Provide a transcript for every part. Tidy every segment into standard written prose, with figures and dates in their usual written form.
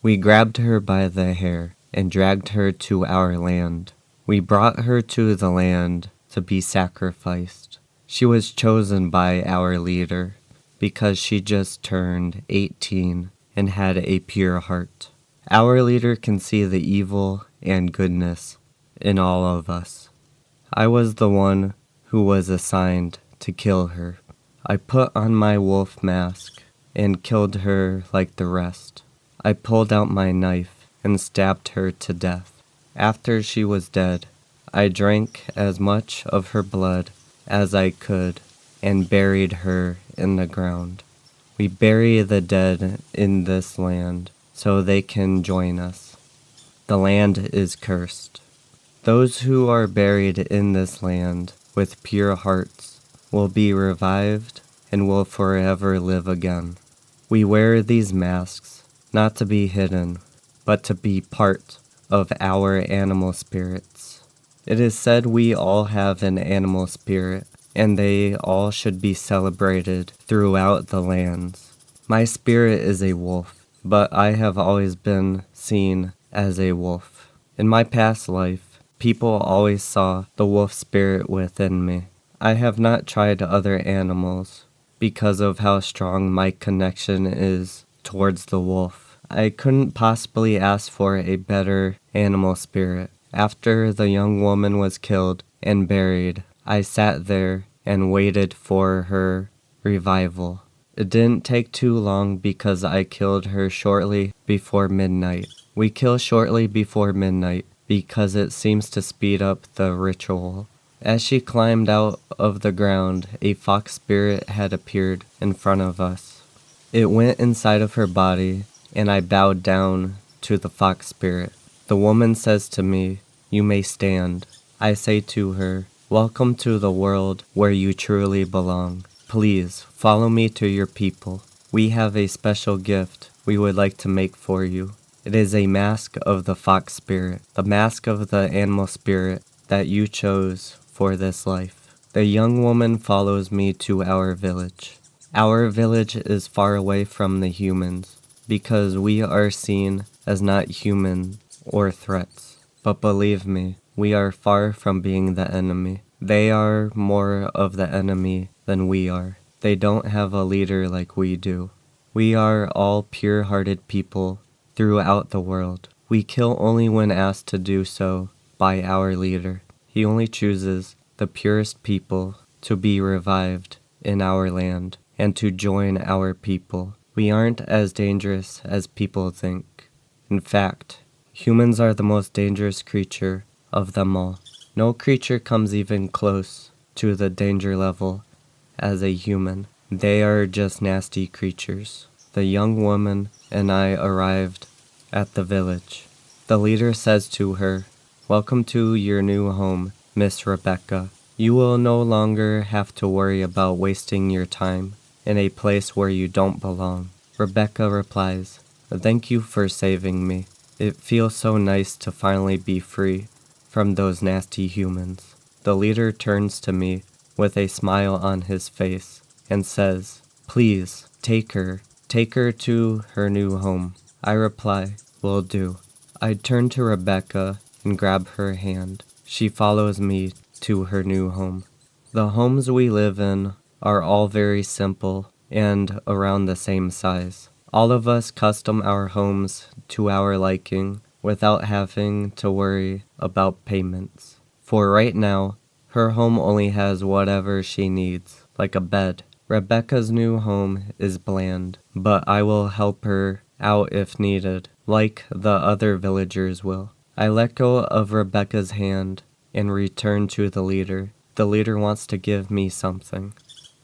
We grabbed her by the hair and dragged her to our land. We brought her to the land to be sacrificed. She was chosen by our leader because she just turned 18 and had a pure heart. Our leader can see the evil and goodness in all of us. I was the one who was assigned to kill her. I put on my wolf mask and killed her like the rest. I pulled out my knife and stabbed her to death. After she was dead, I drank as much of her blood as I could and buried her in the ground. We bury the dead in this land so they can join us. The land is cursed. Those who are buried in this land with pure hearts will be revived and will forever live again. We wear these masks not to be hidden, but to be part of our animal spirits. It is said we all have an animal spirit, and they all should be celebrated throughout the lands. My spirit is a wolf, but I have always been seen as a wolf. In my past life, people always saw the wolf spirit within me. I have not tried other animals because of how strong my connection is towards the wolf. I couldn't possibly ask for a better animal spirit. After the young woman was killed and buried, I sat there and waited for her revival. It didn't take too long because I killed her shortly before midnight. We kill shortly before midnight because it seems to speed up the ritual. As she climbed out of the ground, a fox spirit had appeared in front of us. It went inside of her body, and I bowed down to the fox spirit. The woman says to me, "You may stand." I say to her, "Welcome to the world where you truly belong. Please follow me to your people. We have a special gift we would like to make for you. It is a mask of the fox spirit, the mask of the animal spirit that you chose for this life." The young woman follows me to our village. Our village is far away from the humans because we are seen as not human or threats. But believe me, we are far from being the enemy. They are more of the enemy than we are. They don't have a leader like we do. We are all pure-hearted people throughout the world. We kill only when asked to do so by our leader. He only chooses the purest people to be revived in our land and to join our people. We aren't as dangerous as people think. In fact, humans are the most dangerous creature of them all. No creature comes even close to the danger level as a human. They are just nasty creatures. The young woman and I arrived at the village. The leader says to her, "Welcome to your new home, Miss Rebecca. You will no longer have to worry about wasting your time in a place where you don't belong." Rebecca replies, "Thank you for saving me. It feels so nice to finally be free from those nasty humans." The leader turns to me with a smile on his face and says, "Please, take her to her new home." I reply, "Will do." I turn to Rebecca and grab her hand. She follows me to her new home. The homes we live in are all very simple and around the same size. All of us custom our homes to our liking without having to worry about payments. For right now, her home only has whatever she needs, like a bed. Rebecca's new home is bland, but I will help her out if needed, like the other villagers will. I let go of Rebecca's hand and return to the leader. The leader wants to give me something.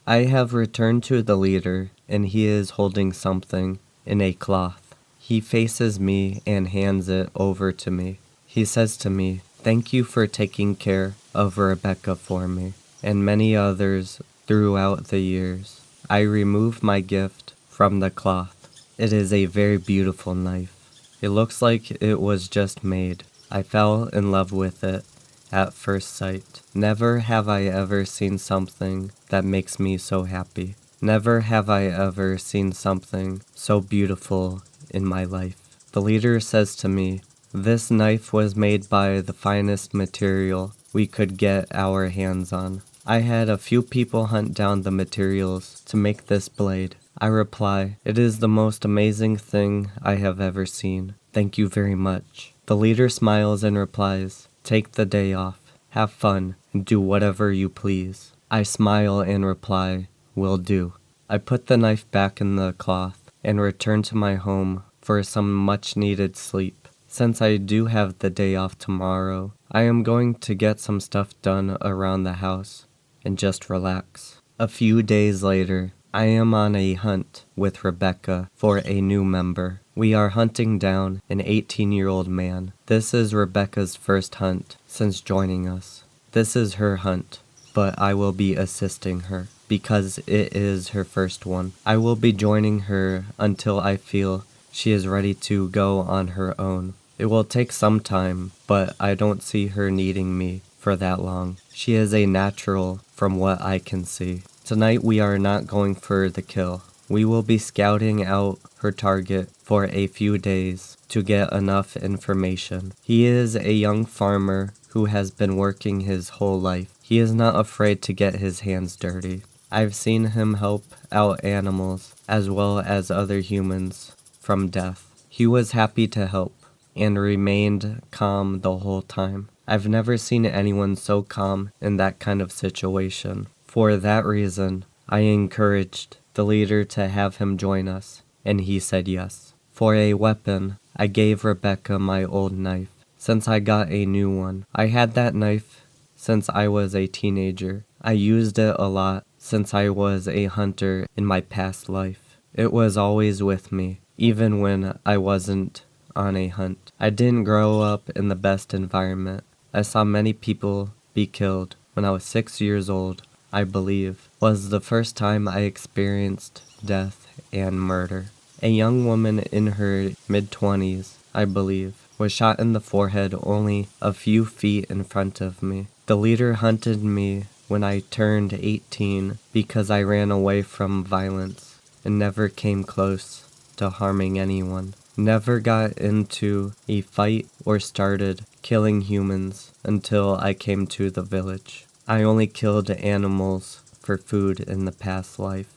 I have returned to the leader, and he is holding something in a cloth. He faces me and hands it over to me. He says to me, "Thank you for taking care of Rebecca for me, and many others throughout the years." I remove my gift from the cloth. It is a very beautiful knife. It looks like it was just made. I fell in love with it at first sight. Never have I ever seen something that makes me so happy. Never have I ever seen something so beautiful in my life. The leader says to me, "This knife was made by the finest material we could get our hands on. I had a few people hunt down the materials to make this blade." I reply, "It is the most amazing thing I have ever seen. Thank you very much." The leader smiles and replies, "Take the day off, have fun, and do whatever you please." I smile and reply, "Will do." I put the knife back in the cloth and return to my home for some much-needed sleep. Since I do have the day off tomorrow, I am going to get some stuff done around the house and just relax. A few days later, I am on a hunt with Rebecca for a new member. We are hunting down an 18-year-old man. This is Rebecca's first hunt since joining us. This is her hunt, but I will be assisting her because it is her first one. I will be joining her until I feel she is ready to go on her own. It will take some time, but I don't see her needing me for that long. She is a natural from what I can see. Tonight we are not going for the kill. We will be scouting out her target for a few days to get enough information. He is a young farmer who has been working his whole life. He is not afraid to get his hands dirty. I've seen him help out animals as well as other humans from death. He was happy to help and remained calm the whole time. I've never seen anyone so calm in that kind of situation. For that reason, I encouraged the leader to have him join us, and he said yes. For a weapon, I gave Rebecca my old knife, since I got a new one. I had that knife since I was a teenager. I used it a lot since I was a hunter in my past life. It was always with me, even when I wasn't on a hunt. I didn't grow up in the best environment. I saw many people be killed. When I was 6 years old, I believe, was the first time I experienced death and murder. A young woman in her mid-20s, I believe, was shot in the forehead only a few feet in front of me. The leader hunted me when I turned 18 because I ran away from violence and never came close to harming anyone. Never got into a fight or started killing humans until I came to the village. I only killed animals for food in the past life.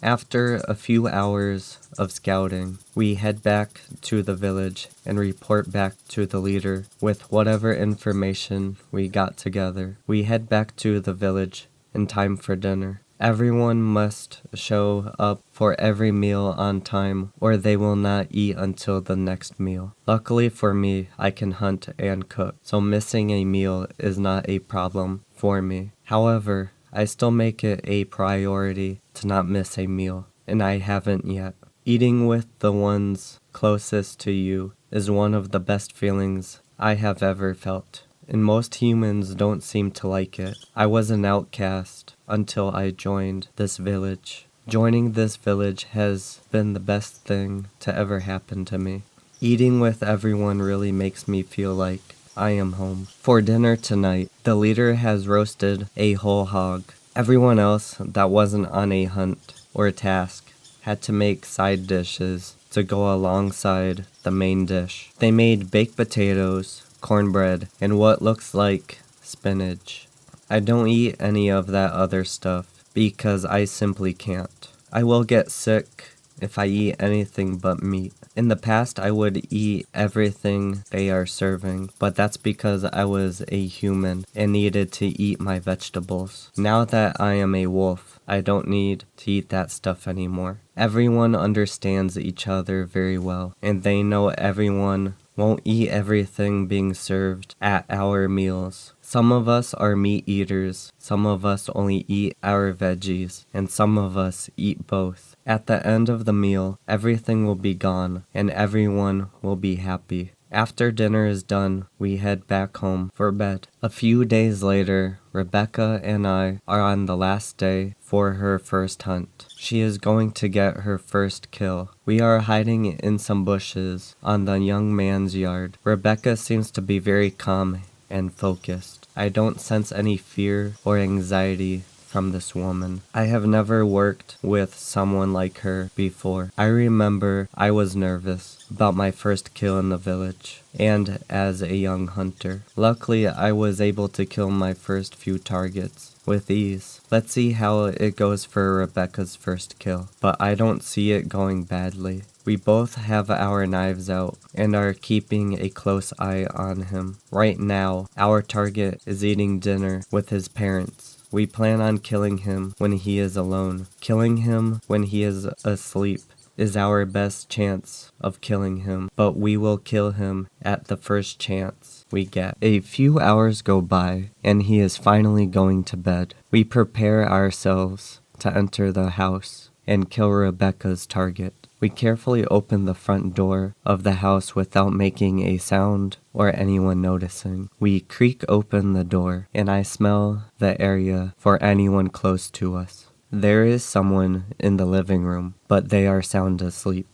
After a few hours of scouting, we head back to the village and report back to the leader with whatever information we got together. We head back to the village in time for dinner. Everyone must show up for every meal on time or they will not eat until the next meal. Luckily for me, I can hunt and cook, so missing a meal is not a problem for me. However, I still make it a priority to not miss a meal, and I haven't yet. Eating with the ones closest to you is one of the best feelings I have ever felt, and most humans don't seem to like it. I was an outcast until I joined this village. Joining this village has been the best thing to ever happen to me. Eating with everyone really makes me feel like I am home. For dinner tonight, the leader has roasted a whole hog. Everyone else that wasn't on a hunt or a task had to make side dishes to go alongside the main dish. They made baked potatoes, cornbread, and what looks like spinach. I don't eat any of that other stuff because I simply can't. I will get sick if I eat anything but meat. In the past, I would eat everything they are serving, but that's because I was a human and needed to eat my vegetables. Now that I am a wolf, I don't need to eat that stuff anymore. Everyone understands each other very well, and they know everyone won't eat everything being served at our meals. Some of us are meat eaters, some of us only eat our veggies, and some of us eat both. At the end of the meal, everything will be gone, and everyone will be happy. After dinner is done, we head back home for bed. A few days later, Rebecca and I are on the last day for her first hunt. She is going to get her first kill. We are hiding in some bushes on the young man's yard. Rebecca seems to be very calm and focused. I don't sense any fear or anxiety from this woman. I have never worked with someone like her before. I remember I was nervous about my first kill in the village, and as a young hunter. Luckily, I was able to kill my first few targets with ease. Let's see how it goes for Rebecca's first kill, but I don't see it going badly. We both have our knives out and are keeping a close eye on him. Right now, our target is eating dinner with his parents. We plan on killing him when he is alone. Killing him when he is asleep is our best chance of killing him, but we will kill him at the first chance we get. A few hours go by, and he is finally going to bed. We prepare ourselves to enter the house and kill Rebecca's target. We carefully open the front door of the house without making a sound or anyone noticing. We creak open the door, and I smell the area for anyone close to us. There is someone in the living room, but they are sound asleep.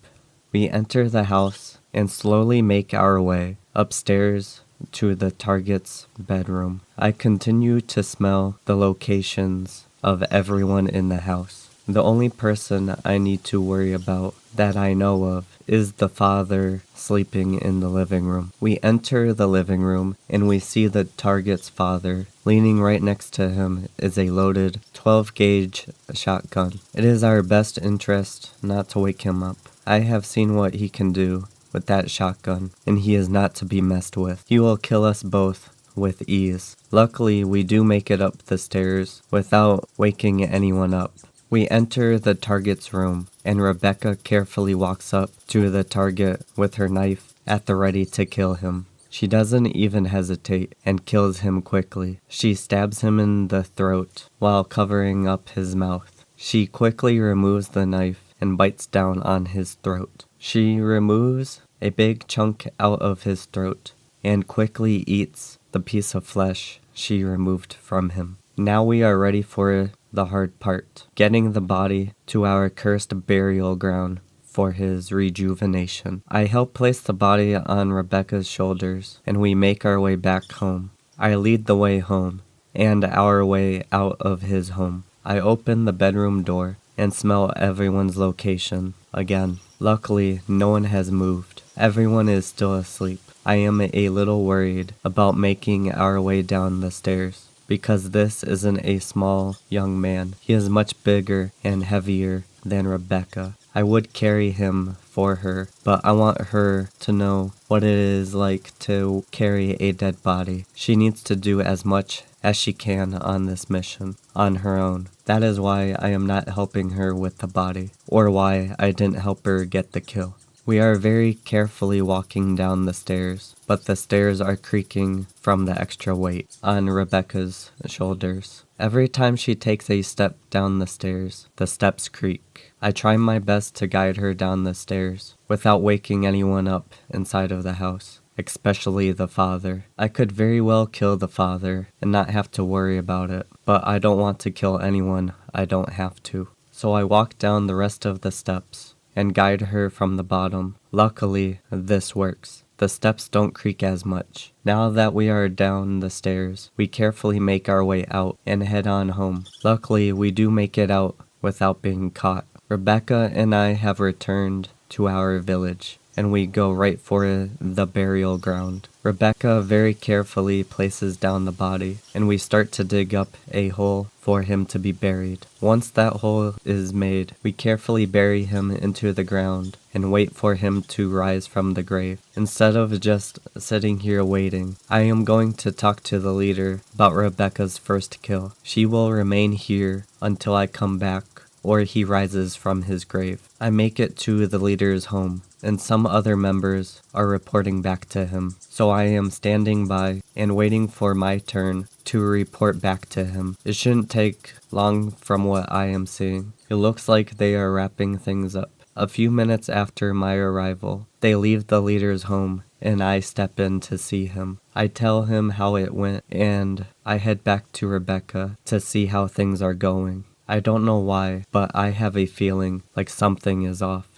We enter the house and slowly make our way upstairs to the target's bedroom. I continue to smell the locations of everyone in the house. The only person I need to worry about that I know of is the father sleeping in the living room. We enter the living room and we see the target's father. Leaning right next to him is a loaded 12-gauge shotgun. It is our best interest not to wake him up. I have seen what he can do with that shotgun, and he is not to be messed with. He will kill us both with ease. Luckily, we do make it up the stairs without waking anyone up. We enter the target's room, and Rebecca carefully walks up to the target with her knife at the ready to kill him. She doesn't even hesitate and kills him quickly. She stabs him in the throat while covering up his mouth. She quickly removes the knife and bites down on his throat. She removes a big chunk out of his throat and quickly eats the piece of flesh she removed from him. Now we are ready for the hard part, getting the body to our cursed burial ground for his rejuvenation. I help place the body on Rebecca's shoulders, and we make our way back home. I lead the way home, and our way out of his home. I open the bedroom door and smell everyone's location again. Luckily, no one has moved. Everyone is still asleep. I am a little worried about making our way down the stairs, because this isn't a small young man. He is much bigger and heavier than Rebecca. I would carry him for her, but I want her to know what it is like to carry a dead body. She needs to do as much as she can on this mission on her own. That is why I am not helping her with the body, or why I didn't help her get the kill. We are very carefully walking down the stairs, but the stairs are creaking from the extra weight on Rebecca's shoulders. Every time she takes a step down the stairs, the steps creak. I try my best to guide her down the stairs without waking anyone up inside of the house, especially the father. I could very well kill the father and not have to worry about it, but I don't want to kill anyone I don't have to. So I walk down the rest of the steps and guide her from the bottom. Luckily, this works. The steps don't creak as much. Now that we are down the stairs, we carefully make our way out and head on home. Luckily, we do make it out without being caught. Rebecca and I have returned to our village, and we go right for the burial ground. Rebecca very carefully places down the body, and we start to dig up a hole for him to be buried. Once that hole is made, we carefully bury him into the ground and wait for him to rise from the grave. Instead of just sitting here waiting, I am going to talk to the leader about Rebecca's first kill. She will remain here until I come back or he rises from his grave. I make it to the leader's home, and some other members are reporting back to him. So I am standing by and waiting for my turn to report back to him. It shouldn't take long from what I am seeing. It looks like they are wrapping things up. A few minutes after my arrival, they leave the leader's home and I step in to see him. I tell him how it went and I head back to Rebecca to see how things are going. I don't know why, but I have a feeling like something is off.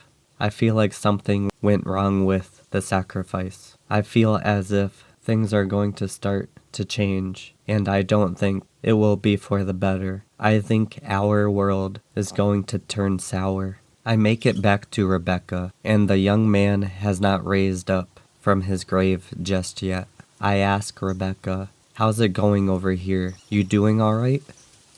I feel like something went wrong with the sacrifice. I feel as if things are going to start to change, and I don't think it will be for the better. I think our world is going to turn sour. I make it back to Rebecca, and the young man has not raised up from his grave just yet. I ask Rebecca, "How's it going over here? You doing all right?"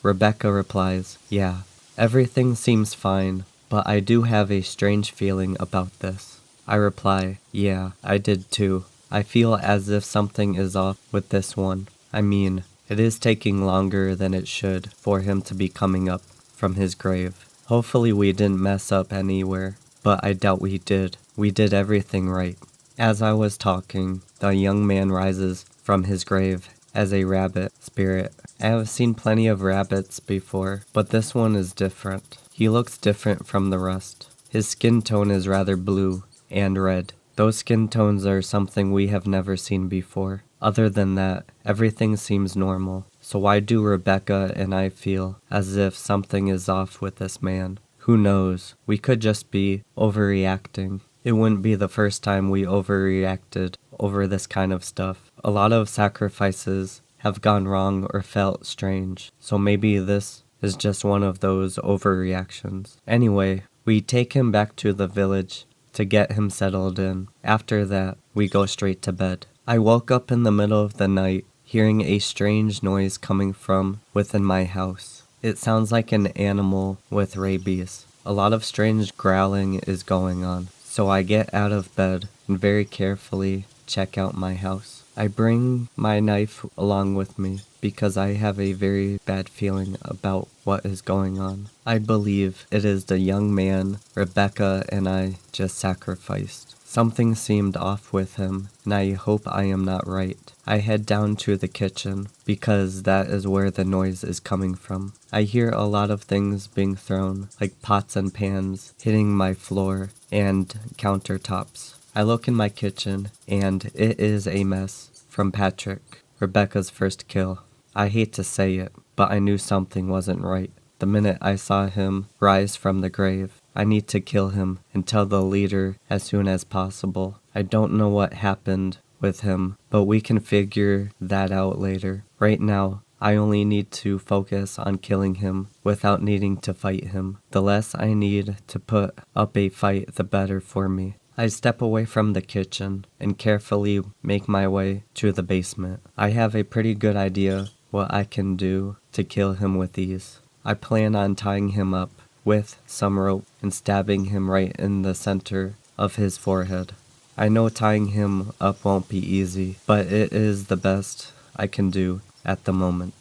Rebecca replies, "Yeah, everything seems fine, but I do have a strange feeling about this." I reply, "Yeah, I did too. I feel as if something is off with this one. I mean, it is taking longer than it should for him to be coming up from his grave. Hopefully we didn't mess up anywhere, but I doubt we did. We did everything right." As I was talking, the young man rises from his grave as a rabbit spirit. I have seen plenty of rabbits before, but this one is different. He looks different from the rest. His skin tone is rather blue and red. Those skin tones are something we have never seen before. Other than that, everything seems normal. So why do Rebecca and I feel as if something is off with this man? Who knows? We could just be overreacting. It wouldn't be the first time we overreacted over this kind of stuff. A lot of sacrifices have gone wrong or felt strange. So maybe this is just one of those overreactions. Anyway, we take him back to the village to get him settled in. After that, we go straight to bed. I woke up in the middle of the night, hearing a strange noise coming from within my house. It sounds like an animal with rabies. A lot of strange growling is going on. So I get out of bed and very carefully check out my house. I bring my knife along with me because I have a very bad feeling about what is going on. I believe it is the young man Rebecca and I just sacrificed. Something seemed off with him, and I hope I am not right. I head down to the kitchen because that is where the noise is coming from. I hear a lot of things being thrown, like pots and pans hitting my floor and countertops. I look in my kitchen, and it is a mess from Patrick, Rebecca's first kill. I hate to say it, but I knew something wasn't right the minute I saw him rise from the grave. I need to kill him and tell the leader as soon as possible. I don't know what happened with him, but we can figure that out later. Right now, I only need to focus on killing him without needing to fight him. The less I need to put up a fight, the better for me. I step away from the kitchen and carefully make my way to the basement. I have a pretty good idea what I can do to kill him with ease. I plan on tying him up with some rope and stabbing him right in the center of his forehead. I know tying him up won't be easy, but it is the best I can do at the moment.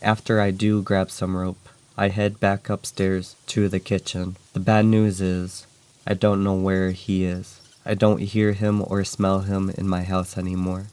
After I do grab some rope, I head back upstairs to the kitchen. The bad news is, I don't know where he is. I don't hear him or smell him in my house anymore,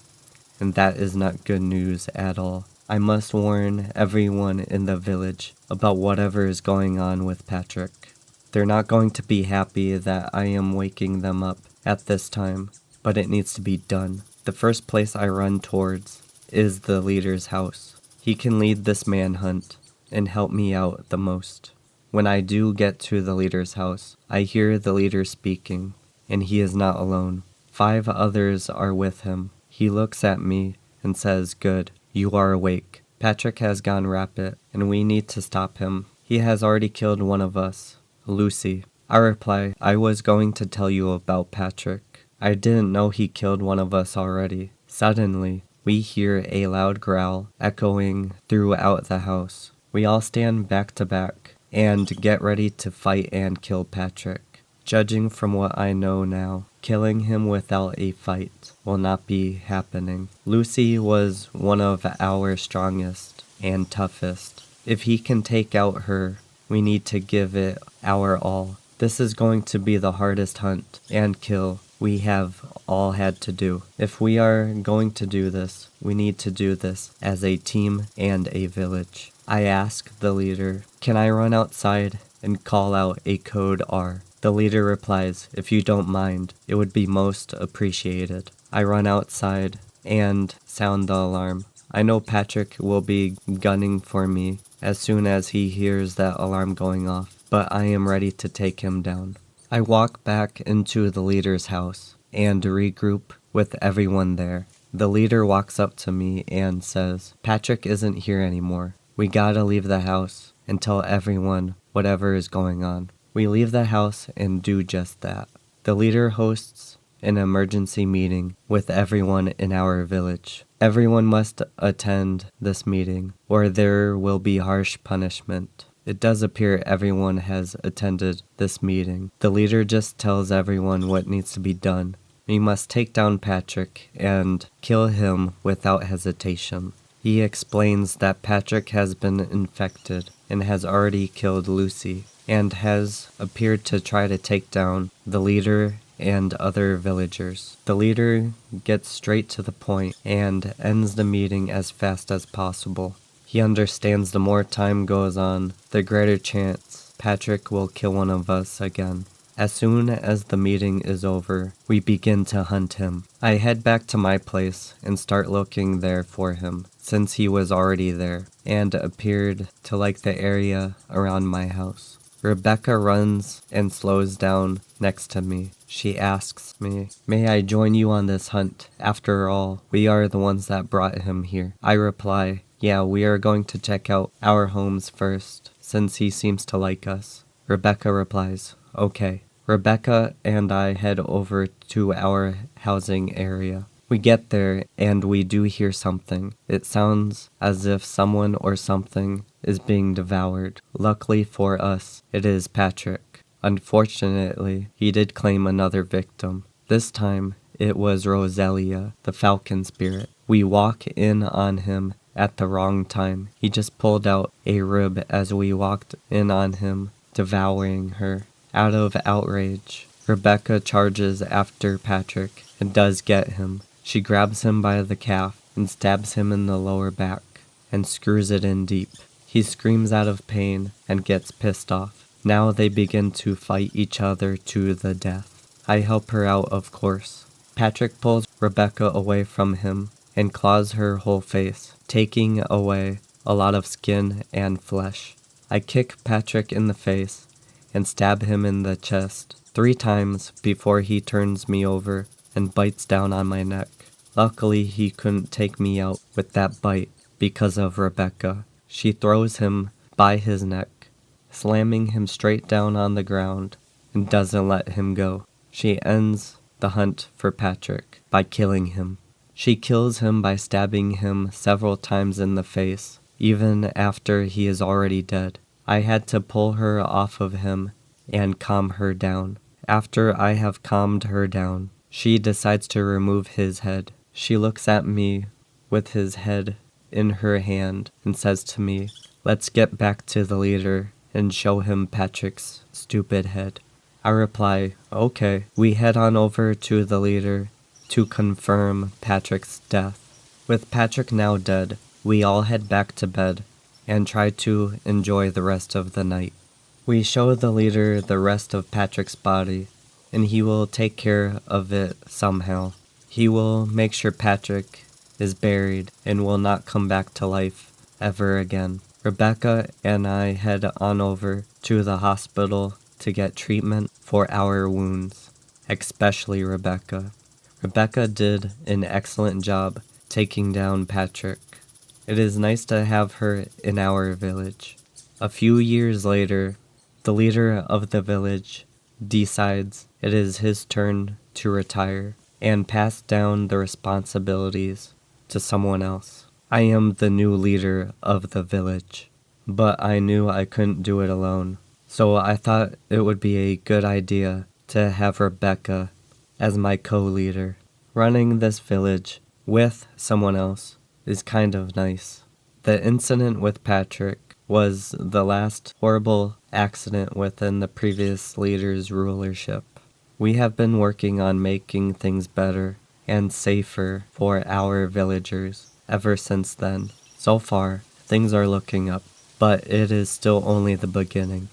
and that is not good news at all. I must warn everyone in the village about whatever is going on with Patrick. They're not going to be happy that I am waking them up at this time, but it needs to be done. The first place I run towards is the leader's house. He can lead this manhunt and help me out the most. When I do get to the leader's house, I hear the leader speaking, and he is not alone. 5 others are with him. He looks at me and says, "Good, you are awake. Patrick has gone rapid, and we need to stop him. He has already killed one of us, Lucy." I reply, "I was going to tell you about Patrick. I didn't know he killed one of us already." Suddenly, we hear a loud growl echoing throughout the house. We all stand back to back and get ready to fight and kill Patrick. Judging from what I know now, killing him without a fight will not be happening. Lucy was one of our strongest and toughest. If he can take out her, we need to give it our all. This is going to be the hardest hunt and kill we have all had to do. If we are going to do this, we need to do this as a team and a village. I ask the leader, "Can I run outside and call out a code R?" The leader replies, "If you don't mind, it would be most appreciated." I run outside and sound the alarm. I know Patrick will be gunning for me as soon as he hears that alarm going off, but I am ready to take him down. I walk back into the leader's house and regroup with everyone there. The leader walks up to me and says, "Patrick isn't here anymore. We gotta leave the house and tell everyone whatever is going on." We leave the house and do just that. The leader hosts an emergency meeting with everyone in our village. Everyone must attend this meeting, or there will be harsh punishment. It does appear everyone has attended this meeting. The leader just tells everyone what needs to be done. We must take down Patrick and kill him without hesitation. He explains that Patrick has been infected and has already killed Lucy, and has appeared to try to take down the leader and other villagers. The leader gets straight to the point and ends the meeting as fast as possible. He understands the more time goes on, the greater chance Patrick will kill one of us again. As soon as the meeting is over, we begin to hunt him. I head back to my place and start looking there for him, since he was already there and appeared to like the area around my house. Rebecca runs and slows down next to me. She asks me, "May I join you on this hunt? After all, we are the ones that brought him here." I reply, "Yeah, we are going to check out our homes first, since he seems to like us." Rebecca replies, "Okay." Rebecca and I head over to our housing area. We get there and we do hear something. It sounds as if someone or something is being devoured. Luckily for us, it is Patrick. Unfortunately, he did claim another victim. This time, it was Roselia, the falcon spirit. We walk in on him at the wrong time. He just pulled out a rib as we walked in on him, devouring her. Out of outrage, Rebecca charges after Patrick and does get him. She grabs him by the calf and stabs him in the lower back and screws it in deep. He screams out of pain and gets pissed off. Now they begin to fight each other to the death. I help her out, of course. Patrick pulls Rebecca away from him and claws her whole face, taking away a lot of skin and flesh. I kick Patrick in the face and stab him in the chest 3 times before he turns me over and bites down on my neck. Luckily, he couldn't take me out with that bite because of Rebecca. She throws him by his neck, slamming him straight down on the ground, and doesn't let him go. She ends the hunt for Patrick by killing him. She kills him by stabbing him several times in the face, even after he is already dead. I had to pull her off of him and calm her down. After I have calmed her down, she decides to remove his head. She looks at me with his head in her hand and says to me, "Let's get back to the leader and show him Patrick's stupid head." I reply, "Okay." We head on over to the leader to confirm Patrick's death. With Patrick now dead, we all head back to bed and try to enjoy the rest of the night. We show the leader the rest of Patrick's body, and he will take care of it somehow. He will make sure Patrick is buried and will not come back to life ever again. Rebecca and I head on over to the hospital to get treatment for our wounds, especially Rebecca. Rebecca did an excellent job taking down Patrick. It is nice to have her in our village. A few years later, the leader of the village decides it is his turn to retire and pass down the responsibilities to someone else. I am the new leader of the village, but I knew I couldn't do it alone. So I thought it would be a good idea to have Rebecca as my co-leader. Running this village with someone else is kind of nice. The incident with Patrick was the last horrible accident within the previous leader's rulership. We have been working on making things better and safer for our villagers ever since then. So far, things are looking up, but it is still only the beginning.